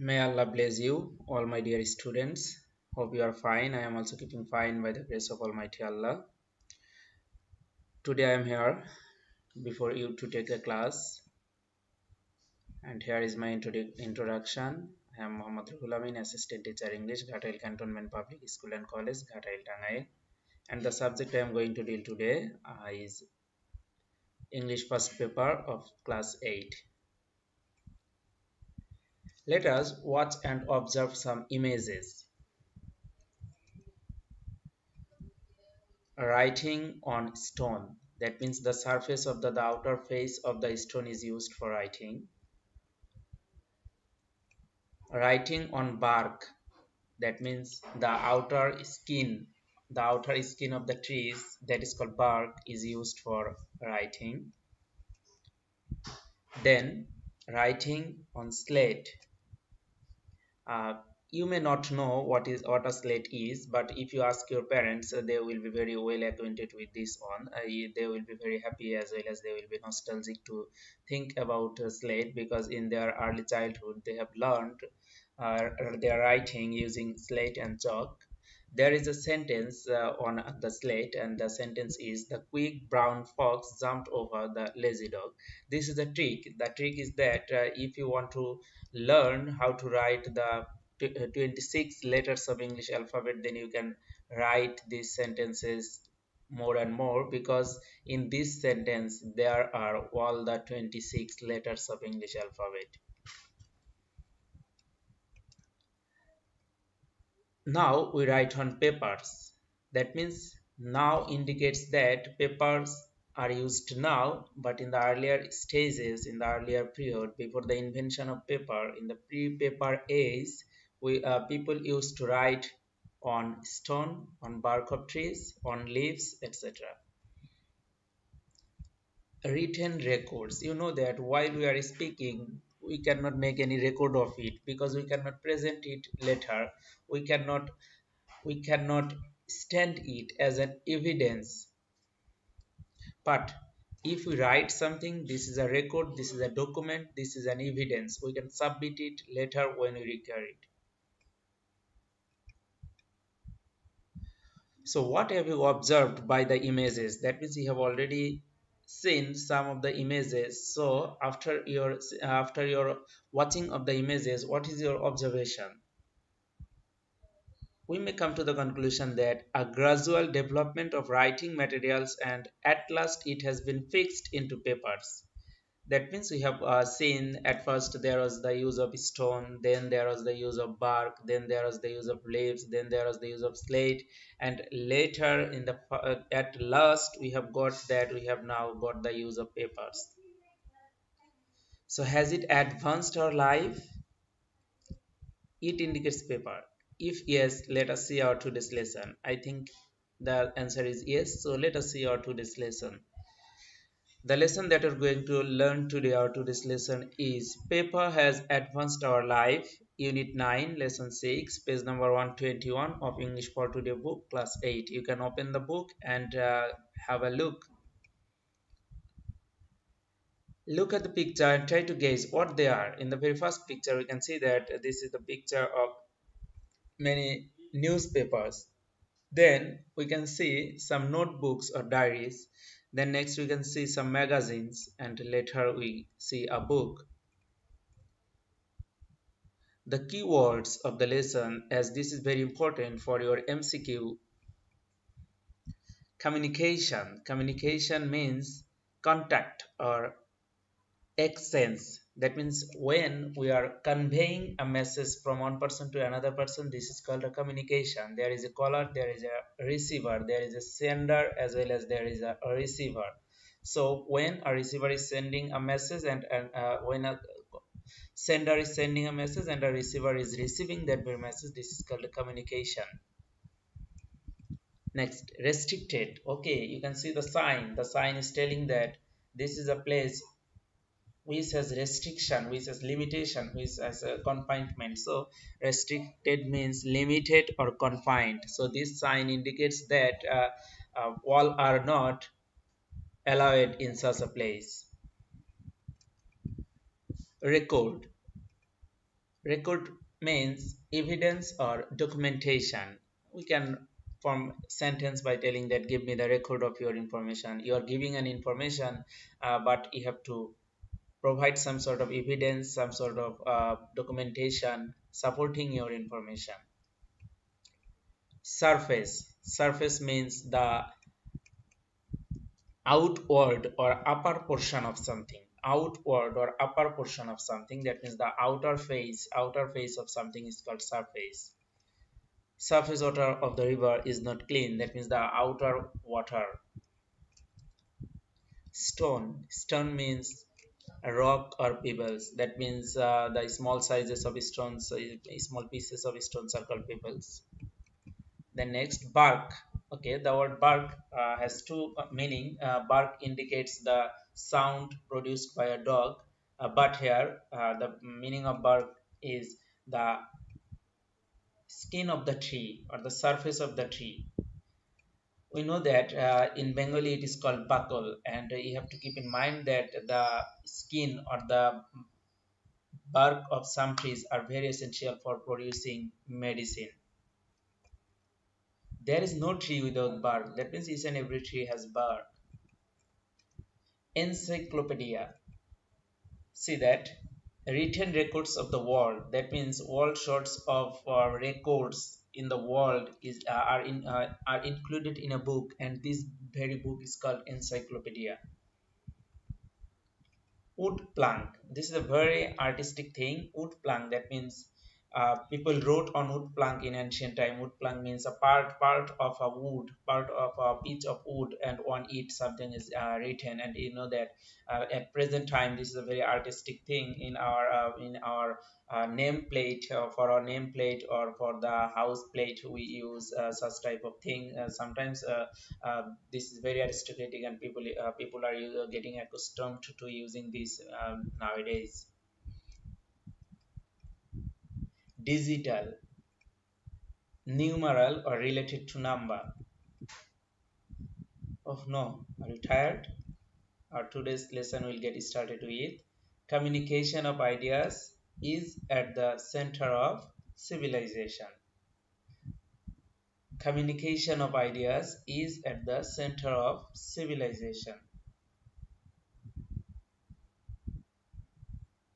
May Allah bless you, all my dear students. Hope you are fine. I am also keeping fine by the grace of Almighty Allah. Today I am here before you to take a class, and here is my introduction. I am Muhammad Ruhul Amin, Assistant Teacher English, Ghatail Cantonment Public School and College, Ghatail, Tangail. And the subject I am going to deal today is English first paper of class 8. Let us watch and observe some images. Writing on stone, that means the surface of the outer face of the stone is used for writing. Writing on bark, that means the outer skin of the trees, that is called bark, is used for writing. Then writing on slate. uh, you may not know what a slate is, but if you ask your parents, they will be very well acquainted with this one. They will be very happy, as well as they will be nostalgic to think about a slate, because in their early childhood they have learned their writing using slate and chalk. There is a sentence on the slate, and the sentence is: the quick brown fox jumped over the lazy dog. This is a trick. The trick is that if you want to learn how to write the 26 letters of English alphabet, then you can write these sentences more and more, because in this sentence there are all the 26 letters of English alphabet. Now we write on papers. That means now indicates that papers are used now, but in the earlier stages, in the earlier period, before the invention of paper, in the pre-paper age, people used to write on stone, on bark of trees, on leaves, etc. Written records. You know that while we are speaking, we cannot make any record of it, because we cannot present it later. We cannot stand it as an evidence. But if we write something, this is a record, this is a document, this is an evidence. We can submit it later when we require it. So what have you observed by the images? That means you have already seen some of the images. So after your watching of the images, what is your observation? We may come to the conclusion that a gradual development of writing materials, and at last it has been fixed into papers. That means we have seen at first there was the use of stone, then there was the use of bark, then there was the use of leaves, then there was the use of slate, and later at last we have now got the use of papers. So has it advanced our life? It indicates paper. If yes, let us see our today's lesson. I think the answer is yes. So let us see our today's lesson. The lesson that we're going to learn today, or today's lesson, is Paper Has Advanced Our Life, Unit 9, Lesson 6, page number 121 of English for Today book, Class 8. You can open the book and have a look. Look at the picture and try to guess what they are. In the very first picture, we can see that this is the picture of many newspapers. Then we can see some notebooks or diaries. Then next we can see some magazines, and later we see a book. The keywords of the lesson, as this is very important for your MCQ: communication. Communication means contact or exchange. That means when we are conveying a message from one person to another person, this is called a communication. There is a caller, there is a receiver, there is a sender, as well as there is a receiver. So when a receiver is sending a message, and when a sender is sending a message and a receiver is receiving that very message, this is called a communication. Next, restricted. Okay, you can see the sign. The sign is telling that this is a place which has restriction, which has limitation, which has a confinement. So restricted means limited or confined. So this sign indicates that all are not allowed in such a place. Record. Record means evidence or documentation. We can form sentence by telling that give me the record of your information. You are giving an information, but you have to provide some sort of evidence, some sort of documentation supporting your information. Surface means the outward or upper portion of something. Outward or upper portion of something, that means the outer face of something is called surface. Surface water of the river is not clean, that means the outer water. Stone means a rock or pebbles, that means the small sizes of stones, small pieces of stones are called pebbles. Then next, bark. Okay, the word bark has two meaning. Bark indicates the sound produced by a dog, but here the meaning of bark is the skin of the tree or the surface of the tree. We know that in Bengali it is called bakal, and you have to keep in mind that the skin or the bark of some trees are very essential for producing medicine. There is no tree without bark. That means each and every tree has bark. Encyclopedia. See that written records of the world. That means all sorts of records in the world are included in a book, and this very book is called encyclopedia. Wood plank. This is a very artistic thing. Wood plank. That means people wrote on wood plank in ancient time. Wood plank means a part of a wood, part of a piece of wood, and on it something is written. And you know that at present time this is a very artistic thing in our nameplate, for our nameplate or for the house plate we use such type of thing. Sometimes this is very aristocratic, and people are getting accustomed to using this nowadays. Digital, numeral or related to number. Oh no, are you tired? Our today's lesson will get started with communication of ideas is at the center of civilization. Communication of ideas is at the center of civilization.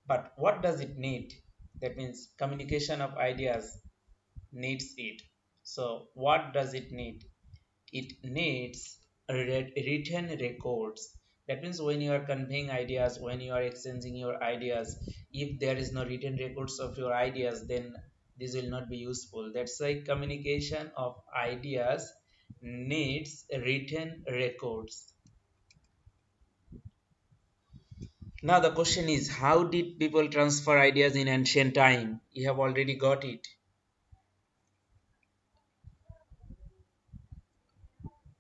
But what does it need? That means communication of ideas needs it. So what does it need? It needs written records. That means when you are conveying ideas, when you are exchanging your ideas, if there is no written records of your ideas, then this will not be useful. That's why communication of ideas needs written records. Now the question is, how did people transfer ideas in ancient time? You have already got it.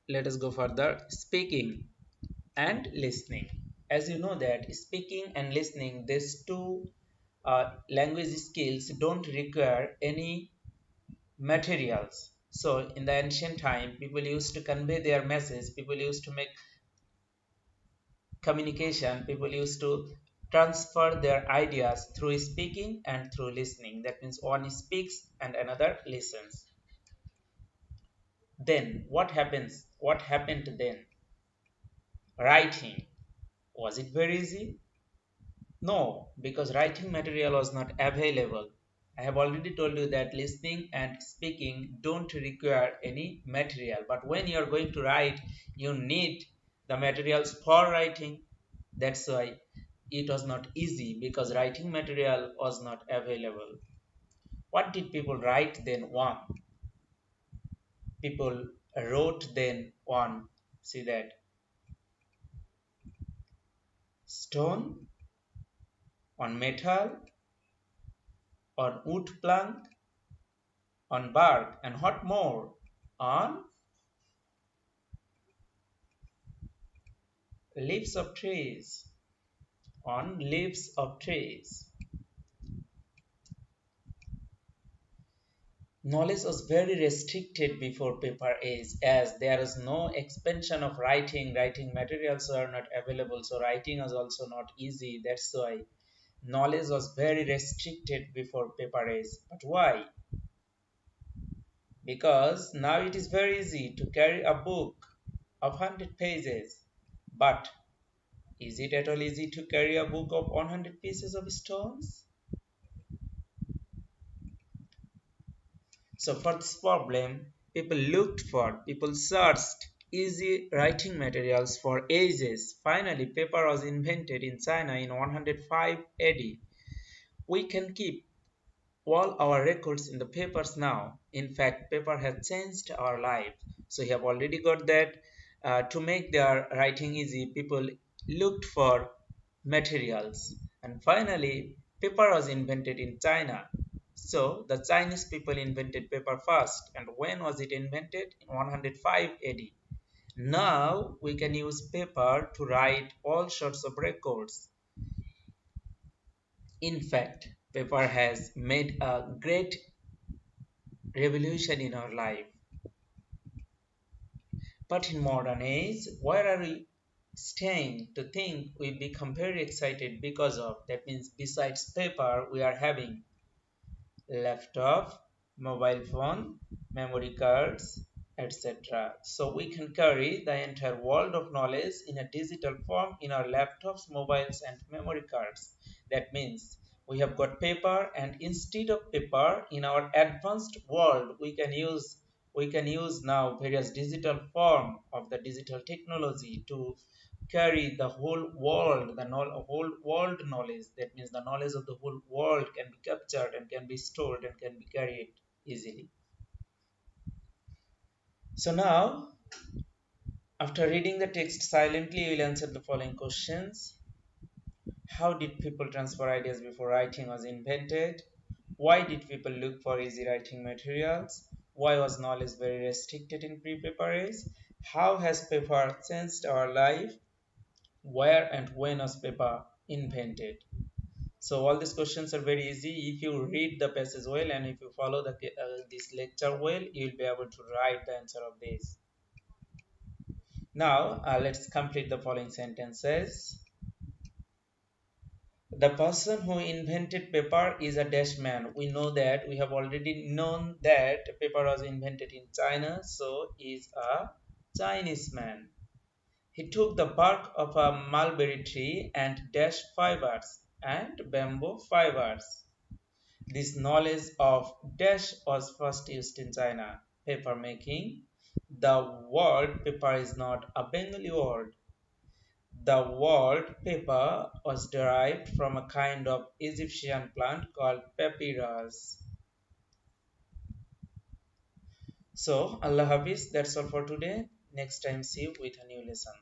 Let us go further. Speaking and listening. As you know that speaking and listening, these two language skills don't require any materials. So in the ancient time, people used to convey their message, people used to make communication, people used to transfer their ideas through speaking and through listening. That means one speaks and another listens. Then what happens? What happened then? Writing. Was it very easy? No, because writing material was not available. I have already told you that listening and speaking don't require any material. But when you are going to write, you need the materials for writing. That's why it was not easy, because writing material was not available. What did people write then? One. People wrote then one. See that? Stone, on metal, on wood plank, on bark, and what more? On leaves of trees. On leaves of trees. Knowledge was very restricted before paper age, as there is no expansion of writing. Writing materials are not available, so writing is also not easy. That's why knowledge was very restricted before paper age. But why? Because now it is very easy to carry a book of 100 pages. But is it at all easy to carry a book of 100 pieces of stones? So for this problem, people searched easy writing materials for ages. Finally, paper was invented in China in 105 AD. We can keep all our records in the papers now. In fact, paper has changed our life. So you have already got that. To make their writing easy, people looked for materials. And finally, paper was invented in China. So the Chinese people invented paper first. And when was it invented? In 105 AD. Now we can use paper to write all sorts of records. In fact, paper has made a great revolution in our life. But in modern age, where are we staying to think we become very excited because of? That means besides paper, we are having laptop, mobile phone, memory cards, etc. So we can carry the entire world of knowledge in a digital form in our laptops, mobiles, and memory cards. That means we have got paper, and instead of paper in our advanced world, we can use now various digital form of the digital technology to carry the whole world, the whole world knowledge. That means the knowledge of the whole world can be captured and can be stored and can be carried easily. So now, after reading the text silently, you will answer the following questions. How did people transfer ideas before writing was invented? Why did people look for easy writing materials? Why was knowledge very restricted in pre-paper age? How has paper changed our life? Where and when was paper invented? So all these questions are very easy. If you read the passage well and if you follow this lecture well, you will be able to write the answer of this. Now let's complete the following sentences. The person who invented paper is a dash man. We know that, we have already known that paper was invented in China, so is a Chinese man. He took the bark of a mulberry tree and dash fibers and bamboo fibers. This knowledge of dash was first used in China. Paper making. The word paper is not a Bengali word. The word paper was derived from a kind of Egyptian plant called papyrus. So, Allah Hafiz, that's all for today. Next time, see you with a new lesson.